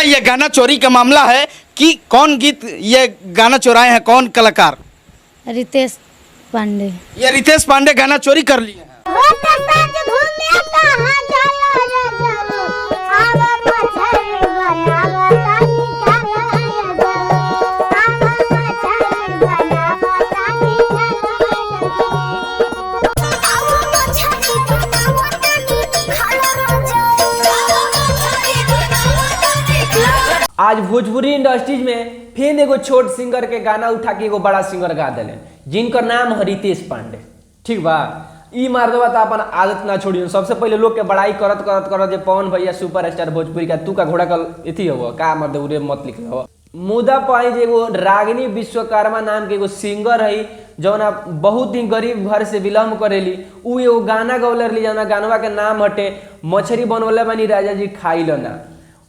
ये गाना चोरी का मामला है कि कौन गीत ये गाना चुराए हैं, कौन कलाकार? रितेश पांडे। ये रितेश पांडे गाना चोरी कर लिए हैं। आज भोजपुरी इंडस्ट्रीज में फिर एगो छोट सिंगर के गाना उठा के एगो बड़ा सिंगर गा दिले, जिनकर नाम है रितेश पांडे। ठीक बा, ई मर्दवा तो अपन आदत ना छोड़ियो। सबसे पहले लोग के बड़ाई करत करत करत जे पवन भैया सुपरस्टार भोजपुरी का तू का घोड़ा का इथी हो का मर्द उरे मत लिख हो। मुदा पाई जे एगो रागिनी विश्वकर्मा नाम के एगो सिंगर है जौना बहुत ही गरीब घर से बिलोंग करेली। उ एगो गाना गौलर ली जौना गानवा के नाम हटे मछरी बनवले बनी राजा जी खाई लो ना।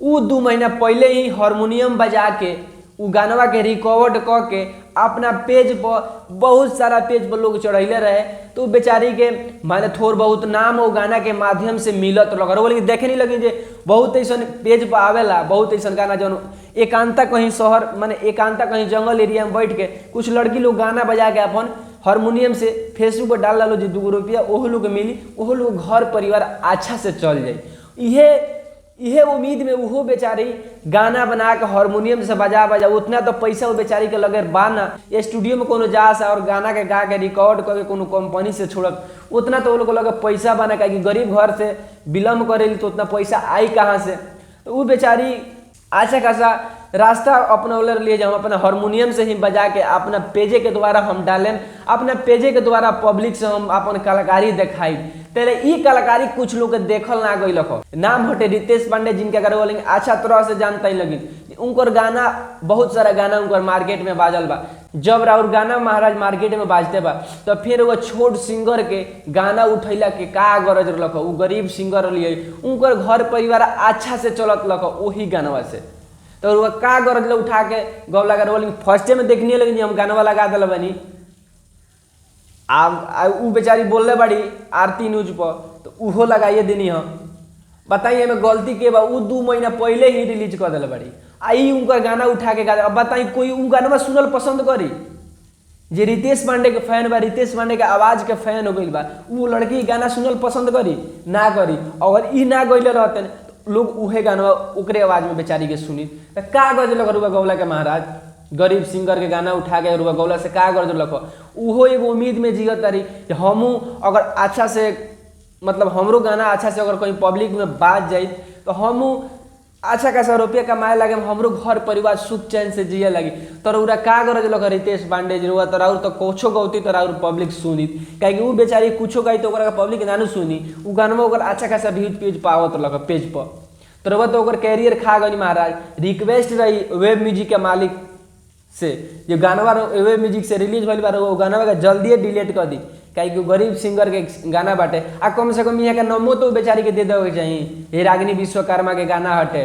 उ 2 महीना पहले ही हारमोनियम बजा के उ गानवा के रिकॉर्ड क के अपना पेज पर बहुत सारा पेज पर लोग चढ़ैले रहे। तो बेचारी के माने थोड़ बहुत नाम वो गाना के माध्यम से मिलत लग लेकिन देखे नहीं लगी जे बहुत ऐसा पेज पर आवेला, बहुत ऐसा गाना जौन एकांता कहीं शहर माने एकांता कहीं जंगल एरिया में बैठ के कुछ लड़की लोग गाना बजा के अपन हारमोनियम से फेसबुक पर डाल लो जी 2 रुपया ओहो लोग मिली, ओहो लोग घर परिवार अच्छा से चल जाए। इहे उम्मीद में उहो बेचारी गाना बना के हारमोनियम से बजा उतना तो पैसा वो बेचारी के लगे बाना स्टूडियो में कोनो जा सा और गाना के गा के रिकॉर्ड करके कोनो कंपनी से छोड़क उतना तो वो लोग लगे पैसा बना कि गरीब घर से बिलोंग करेली तो उतना पैसा आई कहाँ से। तो वो बेचारी अच्छा खासा रास्ता अपना लिए हम अपना हारमोनियम से ही बजा के अपना पेजे के द्वारा हम डालें, अपना पेजे के द्वारा पब्लिक से हम अपन कलाकारी दिखाई। तेरे ई कलाकारी कुछ लोग के देखल ना गई लखो। नाम हटे रितेश पांडे, जिनके अगर बोलेंगे अच्छा तरह से जानता ही लगी। उनकर गाना बहुत सारा गाना उनकर मार्केट में बाजल बा। जब राउर गाना महाराज मार्केट में बाजते बा तो फिर वो छोट सिंगर के गाना उठैला के का गरज लखो। उ गरीब सिंगर लिए उनकर घर परिवार अच्छा से चलत लखो वही गानवा से। तो वो का गरज उठा के गौला कर बोलेंगे फर्स्टे में देखने लगी हम गानवा लगा दिल बनी। उ बेचारी बोलले बड़ी आरती न्यूज पर तो उहो लगाइए देनी हम। बताइए हमें गलती के बा, उ 2 महीना पहले ही रिलीज कर दिल बड़ी। आई उनका गाना उठा के गा। अब बताई कोई उ गाना सुनल पसंद करी जे रितेश पांडे के फैन बा, रितेश पांडे के आवाज के फैन हो गई बा, उ लड़की गाना सुनल पसंद करी ना करी। अगर ई ना गईले रहते तो लोग उहे गाना ओकरे आवाज में बेचारी के सुनी तो का गज लग रुआ गौला के महाराज। गरीब सिंगर के गाना उठा के रुआ गौला से का गरज लखो। उहो एगो उम्मीद में जियत तारी कि हमू अगर अच्छा से मतलब हमरो गाना अच्छा से अगर कहीं पब्लिक में बाज जाई तो हमू अच्छा खासा रुपया कमाए लगे, हमरो घर परिवार सुख चैन से जिये लगी। तोरा का गरज लग रितेश पांडे जी रुआ तोरा तो कुछो गौती तोरा पब्लिक सुनी कहीं उ बेचारी कुछो गाई तो पब्लिक नानू सुनी। उ गाना ओकर अच्छा खासा व्यूज पेज पावत लग पेज पर तो ओकर कैरियर खा गई महाराज। रिक्वेस्ट रही वेब म्यूजिक के मालिक से जो गानवा वेब म्यूजिक से रिलीज भइल बा वो गानवा के जल्दी डिलीट कर दी कहीं गरीब सिंगर के गाना बाटे। आ कम से कम यहाँ के नमो तो बेचारी के दे देवे चाहिए। ये रागिनी विश्वकर्मा के गाना हटे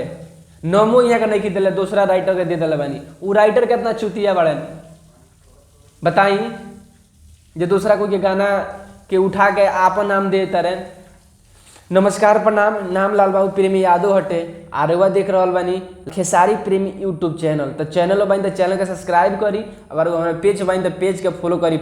नमो यहाँ के नहीं दिले, दूसरा राइटर के दे दिले बानी। उ राइटर कितना चुतिया बड़े बताई जो दूसरा कोई के गाना के उठा के आपन नाम दे तरे। नमस्कार प्रणाम, नाम लाल बाबू प्रेमी यादव हटे। आरवा देख रहा बानी खेसारी प्रेमी यूट्यूब चैनल। तो चैनल बानी तो चैनल के सब्सक्राइब करी, अगर पेज बानी तो पेज के फॉलो करी।